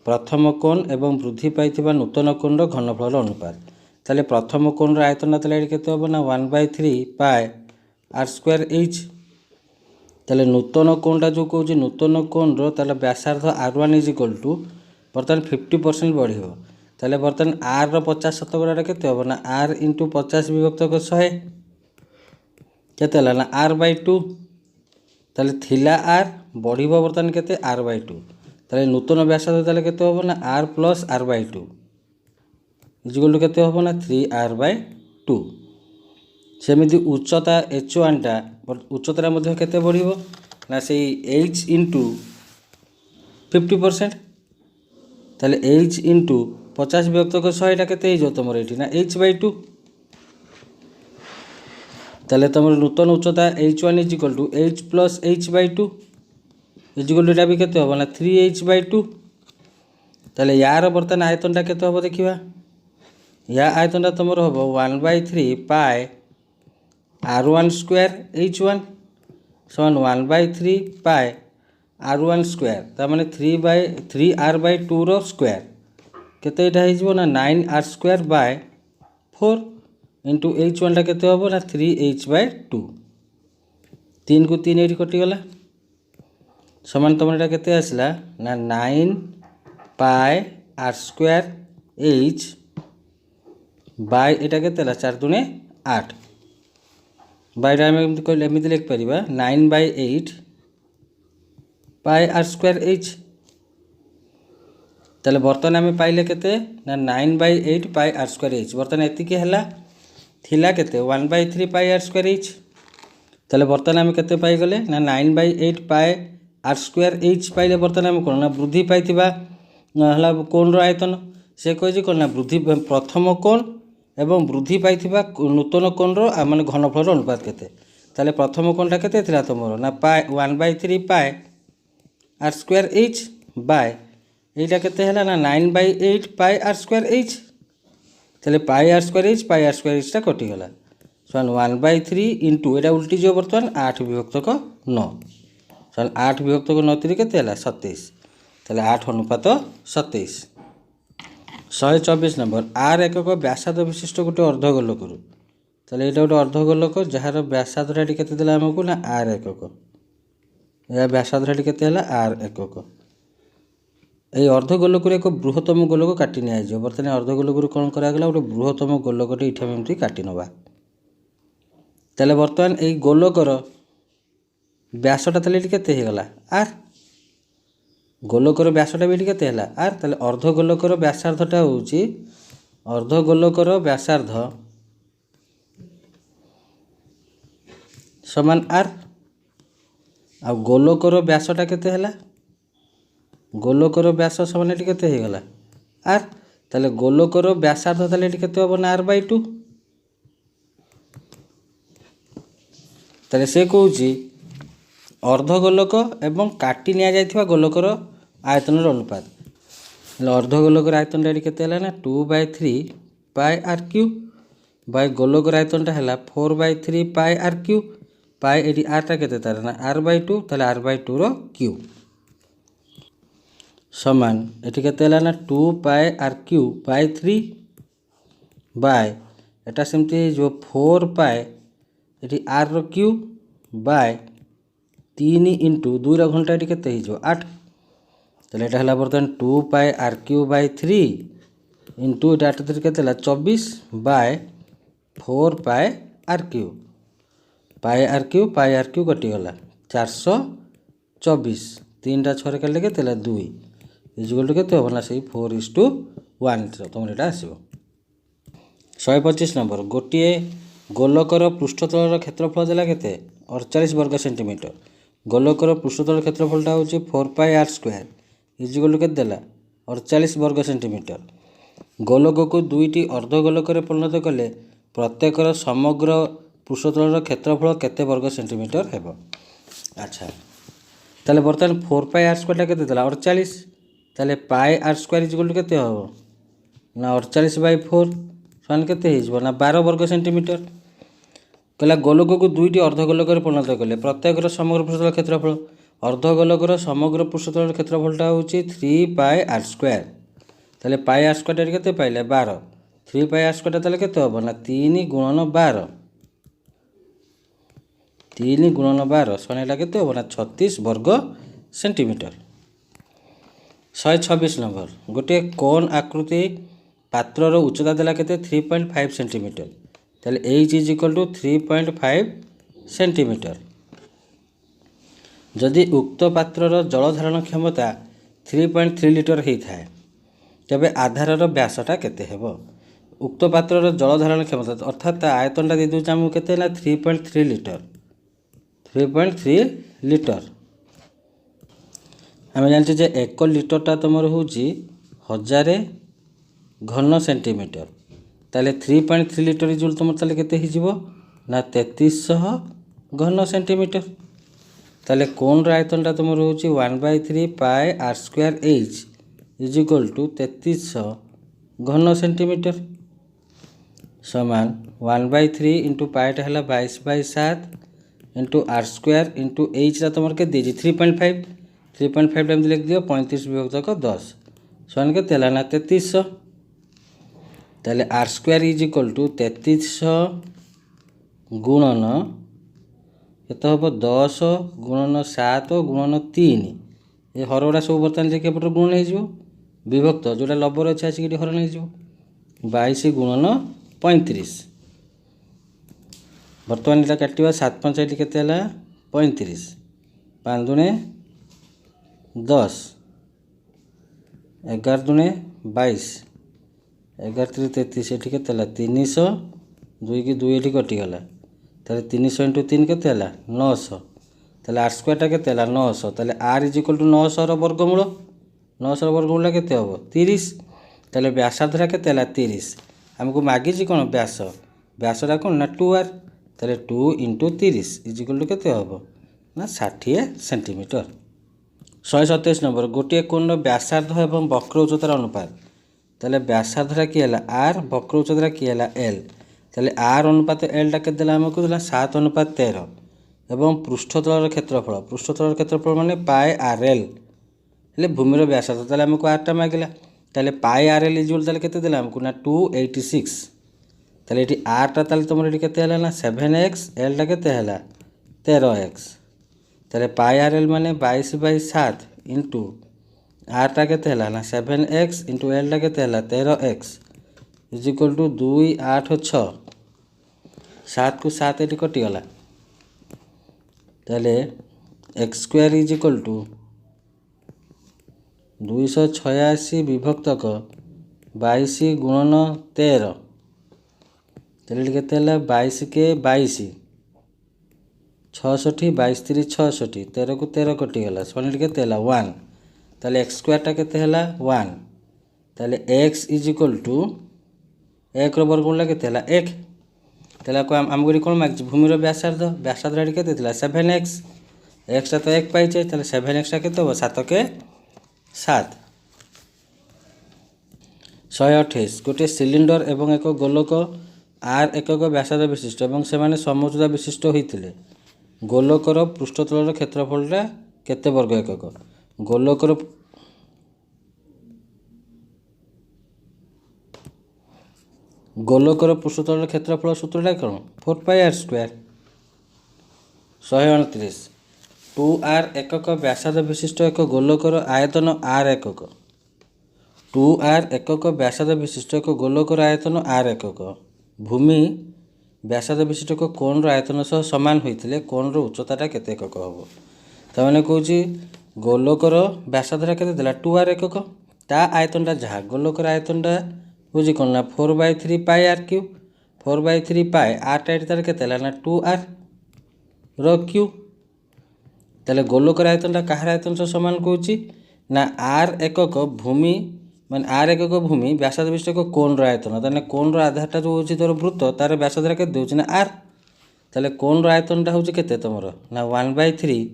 प्रथम कोण एवं वृद्धि पाई नूतन कोण घनफल अनुपात ताले प्रथम कोण आयतन के ना 1/3 पाए आर स्क्वायर एच ताले नूतन कोणटा जो कौन नूतन कोण व्यासार्ध R1 इजिकल टू बर्तमान 50% बढ़ ताले बर्तमान आर 50% के ना आर इंटू 50 विभक्त 100 के ना R/2 ताले थिला आर बढ़ बर्तमान के R/2 ताले नूतन व्यासार्ध ताले के ना R plus R/2 is equal to के ना 3R/2 सेमती उच्चता H1 टा उच्चता के बढ़ ना से H इंटू 50% ताले H इंटू 50 विभक्त 100 के तुम ये ना H/2 ताले तुम नूतन उच्चता H1 is equal to H plus H/2 is equal to भी के ना 3H/2 ताले यार बर्तमान आयतनटा के देखा या आयतनटा तुम हम 1/3 पाए R1 स्क्वायर H1 समान 1/3 पाए R1 स्क्वायर तार 3R/2 रो स्क्वायर केते ना 9R square by 4 into H1 टा केते होबो ना 3H/2 3 को 3 एटी कटिगला समान तुम एटा केते आसला ना 9 पाए R स्क्वायर H बाय एटा केते 4 दूने 8 बाईटा एमती लिख पार 9/8 पाए आर स्क्वायर एच ताले बर्तमान आम पाइले के ना 9/8 पाए आर स्क्वायर एच बर्तमान एति थिला केते 1/3 पाए आर स्क्वायर एच ताले बर्तमान आम केते पाइगले ना 9/8 पाए आर स्क्वायर एच पाइले बर्तमान आम कौन ना वृद्धि पाइथिबा हला कोण आयतन से कहे कौन ना वृद्धि प्रथम कोण एवं वृद्धि पाई नूतन कोण मान घनफल अनुपात केते ताले प्रथम कोणटा केते थिला तुमरो ना पाए 1/3 pi r square H bye एटा केते हला ना 9/8 पाए आर स्क्वायर एच ताले पाए आर स्क्वायर एच टा कटि गला समान 1/3 इंटू एटा उल्टी जो बर्तमान 8 विभक्त 9 समान 8 विभक्त 9 3 केते हला 27 ताले 8 अनुपात 27 124 नंबर आर एकक व्यासार्ध विशिष्ट गोटे अर्धगोलक ताले एटा गोटे अर्धगोलक जार व्यासार्धटा केते देला हमकु ना आर एकक या व्यासार्धटा केते हला आर एकक ए अर्धगोलक एक बृहत्तम गोलक काटि निया जो बर्तमान अर्धगोलक कौन करा गला गोटे बृहत्तम गोलकटे इठा एमती काटि नबा ताले बर्तमान ए गोलकर व्यासटा ताले केते हे गला आर गोलकर व्यासटा भी केते हला आर ताले अर्धगोलकर व्यासार्धटा होउची अर्धगोलकर व्यासार्ध समान आर आ गोलकर व्यासटा केते हला गोलकर व्यास समान एटी केते हे गला आर ताले गोलकर व्यासार्ध ताले एटी केते होबो ना R/2 ताले से कहूची अर्धगोलक एवं काटि निया जायथिबा गोलकर आयतन अनुपात अर्धगोलकर आयतन के ना 2/3 पाए आर क्यू बाय गोलकर आयतन है 4/3 पाए आर क्यू पाए ये आरटा के ना R/2 ताले R/2 रो क्यू समान ये के ना 2 पाए आर क्यू बाय 3 बाय एटा सेमती जो 4 पाए ये आर रो क्यू बाय 3 इंटू 2 घंटा ये के 8 ताले एटा हला बर्तमान 2 पाए आर क्यू बाय 3 इंटू एटा 8 3 के 24 बाय 4 पाए आर क्यू कटिगला 424 3टा 6 କାଟିଲେ କେତେ ହେଲା 2 ଇଜିକାଲ୍ ଟୁ କେତେ ହେବ ନା ସେଇ 4:1 ତୁମର ଏଇଟା ଆସିବ। 125 ନମ୍ବର ଗୋଟିଏ ଗୋଲକର ପୃଷ୍ଠତଳର କ୍ଷେତ୍ରଫଳ ଦେଲା କେତେ 48 ବର୍ଗ ସେଣ୍ଟିମିଟର। ଗୋଲକର ପୃଷ୍ଠତଳର କ୍ଷେତ୍ରଫଳଟା ହେଉଛି 4πr² ଇଜିକାଲ୍ ଟୁ କେତେ ଦେଲା 48 ବର୍ଗ ସେଣ୍ଟିମିଟର। ଗୋଲକକୁ ଦୁଇଟି ଅର୍ଦ୍ଧଗୋଲକରେ ପରିଣତ କଲେ ପ୍ରତ୍ୟେକର ସମଗ୍ର ପୃଷ୍ଠତଳର କ୍ଷେତ୍ରଫଳ କେତେ ବର୍ଗ ସେଣ୍ଟିମିଟର ହେବ। ଆଚ୍ଛା ତାହେଲେ ବର୍ତ୍ତମାନ 4πr² କେତେ ଦେଲା 48 ତାହେଲେ πr² ଇଜିକାଲ୍ ଟୁ କେତେ ହେବ ନା 48/4 ସମାନ କେତେ ହେଇଯିବ ନା 12 ବର୍ଗ ସେଣ୍ଟିମିଟର। କହିଲା ଗୋଲକକୁ ଦୁଇଟି ଅର୍ଦ୍ଧଗୋଲକରେ ପରିଣତ କଲେ ପ୍ରତ୍ୟେକର ସମଗ୍ର ପୃଷ୍ଠତଳ କ୍ଷେତ୍ରଫଳ ଅର୍ଦ୍ଧଗୋଲକର ସମଗ୍ର ପୃଷ୍ଠତଳର କ୍ଷେତ୍ରଫଳଟା ହେଉଛି 3πr²। ତାହେଲେ πr² କେତେ ପାଇଲେ 12 3πr² ତାହେଲେ କେତେ ହେବ ନା 3 ଗୁଣନ 12 3 ଗୁଣନ 12 ସମାନ ଏଇଟା କେତେ ହେବ ନା 36 ବର୍ଗ ସେଣ୍ଟିମିଟର। 126 ନମ୍ବର ଗୋଟିଏ କୋନ୍ ଆକୃତି ପାତ୍ରର ଉଚ୍ଚତା ଦେଲା କେତେ 3.5 ସେଣ୍ଟିମିଟର। ତାହେଲେ H ଇଜିକାଲ୍ ଟୁ 3.5 ସେଣ୍ଟିମିଟର। ଯଦି ଉକ୍ତ ପାତ୍ରର ଜଳ ଧାରଣ କ୍ଷମତା 3.3 ଲିଟର ହେଇଥାଏ ତେବେ ଆଧାରର ବ୍ୟାସଟା କେତେ ହେବ। ଉକ୍ତ ପାତ୍ରର ଜଳ ଧାରଣ କ୍ଷମତା ଅର୍ଥାତ୍ ତା ଆୟତନଟା ଦେଇଦେଉଛି ଆମକୁ କେତେ ହେଲା 3.3 ଲିଟର 3.3 ଲିଟର। ଆମେ ଜାଣିଛେ ଯେ 1 ଲିଟରଟା ତୁମର ହେଉଛି 1000 ଘନ ସେଣ୍ଟିମିଟର। ତାହେଲେ 3.3 ଲିଟର ଇଜିକାଲ୍ ତୁମର ତାହେଲେ କେତେ ହେଇଯିବ ନା 3300 ଘନ ସେଣ୍ଟିମିଟର। ତାହେଲେ କୋନ୍ର ଆୟତନଟା ତୁମର ହେଉଛି 1/3 πr²H ଇଜିକାଲ୍ ଟୁ 3300 ଘନ ସେଣ୍ଟିମିଟର ସମାନ 1/3 ଇଣ୍ଟୁ ପାଏଟା ହେଲା 22/7 ଇଣ୍ଟୁ r² ଇଣ୍ଟୁ Hଟା ତୁମର କେତେ ଦେଇଛି 3.5 3.5 ଏମିତି ଲେଖିଦିଅ 35/10 ସମାନ କେତେ ହେଲା ନା 3300। ତାହେଲେ r² ଇଜିକାଲ୍ ଟୁ 3300 ଗୁଣନ କେତେ ହେବ 10 ଗୁଣନ 7 ଗୁଣନ 3 ଏ ହରଗୁଡ଼ା ସବୁ ବର୍ତ୍ତମାନ ଯାଇକି ଏପଟରେ ଗୁଣନ ହେଇଯିବ ବିଭକ୍ତ ଯେଉଁଟା ଲବର ଅଛି ଆସିକି ଏଠି ହରଣ ହେଇଯିବ 22 ଗୁଣନ 35 ବର୍ତ୍ତମାନ ଏଇଟା କାଟିବା 7×5 ଏଠି କେତେ ହେଲା 35 5 ଦୁଣେ 10 11 ଦୁଣେ 22 11 3 33 ଏଠି କେତେ ହେଲା 300 2 କି 2 ଏଠି କଟିଗଲା ତାହେଲେ 300 ଇଣ୍ଟୁ 3 କେତେ ହେଲା 900 ତାହେଲେ r² କେତେ ହେଲା 900 ତାହେଲେ r ଇଜିକାଲ୍ ଟୁ 900ର ବର୍ଗମୂଳ 900ର ବର୍ଗମୂଳଟା କେତେ ହେବ 30 ତାହେଲେ ବ୍ୟାସାର୍ଦ୍ଧଟା କେତେ ହେଲା 30 ଆମକୁ ମାଗିଛି କ'ଣ ବ୍ୟାସଟା କ'ଣ ନା 2r ତାହେଲେ 2 ଇଣ୍ଟୁ 30 ଇଜିକାଲ୍ ଟୁ କେତେ ହେବ ନା 60 ସେଣ୍ଟିମିଟର। 127 ନମ୍ବର ଗୋଟିଏ କୋଣର ବ୍ୟାସାର୍ଦ୍ଧ ଏବଂ ବକ୍ର ଉଚ୍ଚତାର ଅନୁପାତ ତାହେଲେ ବ୍ୟାସାର୍ଦ୍ଧଟା କିଏ ହେଲା r ବକ୍ର ଉଚ୍ଚତାଟା କିଏ ହେଲା l ତାହେଲେ r ଅନୁପାତ lଟା କେତେ ଦେଲା ଆମକୁ ଦେଲା 7:13 ଏବଂ ପୃଷ୍ଠତଳର କ୍ଷେତ୍ରଫଳ ମାନେ πrl ହେଲେ ଭୂମିର ବ୍ୟାସାର୍ଦ୍ଧ ତାହେଲେ ଆମକୁ rଟା ମାଗିଲା ତାହେଲେ πrl ଇଜିକାଲ୍ ତାହେଲେ କେତେ ଦେଲା ଆମକୁ ନା 286 ତାହେଲେ ଏଠି rଟା ତାହେଲେ ତୁମର ଏଠି କେତେ ହେଲା ନା 7x lଟା କେତେ ହେଲା 13x ତାହେଲେ πrl ମାନେ 22/7 ଇଣ୍ଟୁ rଟା କେତେ ହେଲା ନା 7x ଇଣ୍ଟୁ lଟା କେତେ ହେଲା 13x ଇଜିକାଲ୍ ଟୁ 286 7 କୁ 7 ଏଠି କଟିଗଲା ତାହେଲେ x² ଇଜିକାଲ୍ ଟୁ 286 ବିଭକ୍ତକ 22 ଗୁଣନ 13 ତାହେଲେ ଏଠି କେତେ ହେଲା 22 22 66 22 63 13 କୁ 13 କଟିଗଲା ସମାନ ଏଠି କେତେ ହେଲା 1 ତାହେଲେ x² କେତେ ହେଲା 1 ତାହେଲେ x ଇଜିକାଲ୍ ଟୁ 1ର ବର୍ଗମୂଳଟା କେତେ ହେଲା 1 ତାହେଲେ ଆମକୁ ଏଠି କ'ଣ ମାଗିଛି ଭୂମିର ବ୍ୟାସାର୍ଦ୍ଧ ଏଠି କେତେ ଥିଲା 7x xଟା ତ 1 ପାଇଛେ ତାହେଲେ 7xଟା କେତେ ହେବ 7 7 128 ଗୋଟିଏ ସିଲିଣ୍ଡର ଏବଂ ଏକ ଗୋଲକ r ଏକକ ବ୍ୟାସାର୍ଦ୍ଧ ବିଶିଷ୍ଟ ଏବଂ ସେମାନେ ସମଉଚ୍ଚତା ବିଶିଷ୍ଟ ହୋଇଥିଲେ ଗୋଲକର ପୃଷ୍ଠତଳର କ୍ଷେତ୍ରଫଳଟା କେତେ ବର୍ଗ ଏକକ ଗୋଲକର ପୃଷ୍ଠତଳର କ୍ଷେତ୍ରଫଳ ସୂତ୍ରଟା କ'ଣ 4πr²। 129 2r ଏକକ ବ୍ୟାସାର୍ଦ୍ଧ ବିଶିଷ୍ଟ ଏକ ଗୋଲକର ଆୟତନ r ଏକକ 2r ଏକକ ବ୍ୟାସାର୍ଦ୍ଧ ବିଶିଷ୍ଟ ଏକ ଗୋଲକର ଆୟତନ r ଏକକ ଭୂମି ବ୍ୟାସାର୍ଧ ବିଶିଷ୍ଟ ଏକ କୋଣର ଆୟତନ ସହ ସମାନ ହୋଇଥିଲେ କୋଣର ଉଚ୍ଚତାଟା କେତେ ଏକକ ହେବ। ତାମାନେ କହୁଛି ଗୋଲକର ବ୍ୟାସାର୍ଧଟା କେତେ ଦେଲା 2r ଏକକ, ତା ଆୟତନଟା ଯାହା ଗୋଲକର ଆୟତନଟା ହେଉଛି କ'ଣ ନା 4/3 ପାଇ ଆର୍ କ୍ୟୁ, 4/3 ପାଇ ଆର୍ଟା ଏଠି ତା'ର କେତେ ହେଲା ନା 2r ର କ୍ୟୁ। ତାହେଲେ ଗୋଲକର ଆୟତନଟା କାହାର ଆୟତନ ସହ ସମାନ କହୁଛି ନା ଆର୍ ଏକକ ଭୂମି ମାନେ ଆର୍ ଏକକ ଭୂମି ବ୍ୟାସାର୍ଧ ବିଶିଷ୍ଟ ଏକ କୋଣର ଆୟତନ। ତାହେଲେ କୋଣର ଆଧାରଟା ଯେଉଁ ହେଉଛି ତୋର ବୃତ୍ତ ତାର ବ୍ୟାସାର୍ଧଟା କେତେ ଦେଉଛି ନା ଆର୍। ତାହେଲେ କୋଣର ଆୟତନଟା ହେଉଛି କେତେ ତୁମର ନା 1/3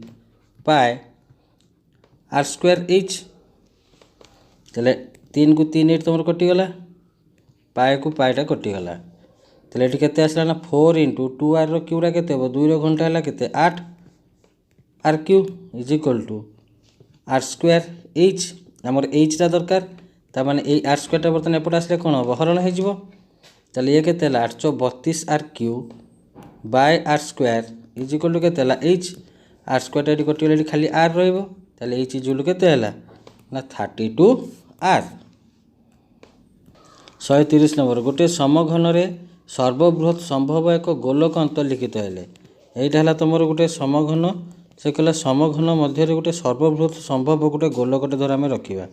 ପାଇ ଆର୍ ସ୍କୋୟାର ଏଚ୍। ତାହେଲେ 3 କୁ 3 ଏଠି ତୁମର କଟିଗଲା, ପାଏକୁ ପାଏଟା କଟିଗଲା। ତାହେଲେ ଏଠି କେତେ ଆସିଲା ନା 4 × 2r ର କ୍ୟୁଟା କେତେ ହେବ 2 ର ଘଣ୍ଟା ହେଲା କେତେ 8 r cube is equal to r square h. ଆମର ଏଚ୍ଟା ଦରକାର, ତାମାନେ ଏଇ ଆର୍ ସ୍କୋୟାରଟା ବର୍ତ୍ତମାନ ଏପଟେ ଆସିଲେ କ'ଣ ହେବ ହରଣ ହେଇଯିବ। ତାହେଲେ ଇଏ କେତେ ହେଲା 832 r cube by r square is equal to କେତେ ହେଲା ଏଚ୍। ଆର୍ ସ୍କୋୟାରଟା ଏଠି କଟିଗଲେ ଏଠି ଖାଲି ଆର୍ ରହିବ। ତାହେଲେ ଏଚ୍ ଇଜ୍ ଇକ୍ୱାଲ୍ ଟୁ କେତେ ହେଲା ନା 32 ଆର୍। 130 ନମ୍ବର ଗୋଟିଏ ସମଘନରେ ସର୍ବବୃହତ ସମ୍ଭବ ଏକ ଗୋଲକ ଅନ୍ତର୍ଲିଖିତ ହେଲେ। ଏଇଟା ହେଲା ତୁମର ଗୋଟେ ସମଘନ, ସେ କହିଲା ସମଘନ ମଧ୍ୟରେ ଗୋଟେ ସର୍ବବୃହତ ସମ୍ଭବ ଗୋଟେ ଗୋଲକଟେ ଧର ଆମେ ରଖିବା।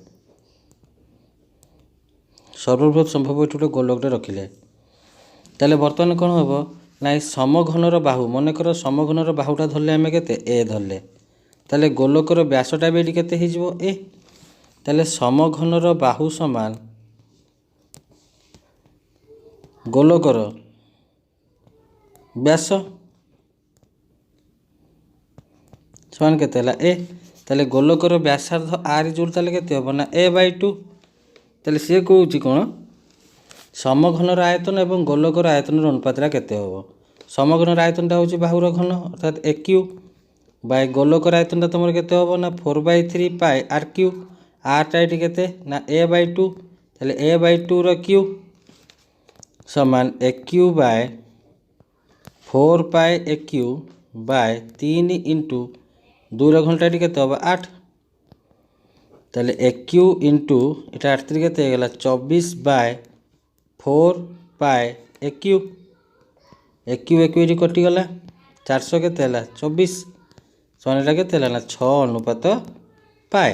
ସର୍ବବୃହତ ସମ୍ଭବ ଏଠି ଗୋଟେ ଗୋଲକଟେ ରଖିଲେ ତାହେଲେ ବର୍ତ୍ତମାନ କ'ଣ ହେବ ନା এই ସମଘନର ବାହୁ, ମନେକର ସମଘନର ବାହୁଟା ଧରିଲେ ଆମେ କେତେ ଏ ଧରିଲେ, ତାହେଲେ ଗୋଲକର ବ୍ୟାସଟା ବି ଏଠି କେତେ ହେଇଯିବ ଏ। ତାହେଲେ ସମଘନର ବାହୁ ସମାନ ଗୋଲକର ବ୍ୟାସ ସମାନ କେତେ ହେଲା ଏ। ତାହେଲେ ଗୋଲକର ବ୍ୟାସାର୍ଧ ଆର୍ ଜୁଲ୍ ତାହେଲେ କେତେ ହେବ ନା a/2। ତାହେଲେ ସିଏ କହୁଛି କ'ଣ ସମଘନର ଆୟତନ ଏବଂ ଗୋଲକର ଆୟତନର ଅନୁପାତଟା କେତେ ହେବ। ସମଘନର ଆୟତନଟା ହେଉଛି ବାହୁର ଘନ ଅର୍ଥାତ୍ ଏ କ୍ୟୁ ବାଇ ଗୋଲକର ଆୟତନଟା ତୁମର କେତେ ହେବ ନା 4/3 ପାଇ ଆର୍ କ୍ୟୁ। ଆର୍ଟା ଏଠି କେତେ ନା a/2। ତାହେଲେ a/2 ର କ୍ୟୁ ସମାନ ଏ କ୍ୟୁ ବାଇ 4 ପାଇ ଏ କ୍ୟୁ ବାଇ 3 × 2 ର ଘଣ୍ଟା ଏଠି କେତେ ହେବ 8। ତାହେଲେ ଏ କ୍ୟୁ ଇଣ୍ଟୁ ଏଟା 8 3 କେତେ ହେଇଗଲା 24/4 ପାଇ ଏ କ୍ୟୁ। ଏ କ୍ୟୁ ଏଠି କଟିଗଲା 400 କେତେ ହେଲା 24 ସମାନ ଏଟା କେତେ ହେଲା ନା 6 ଅନୁପାତ ପାଏ।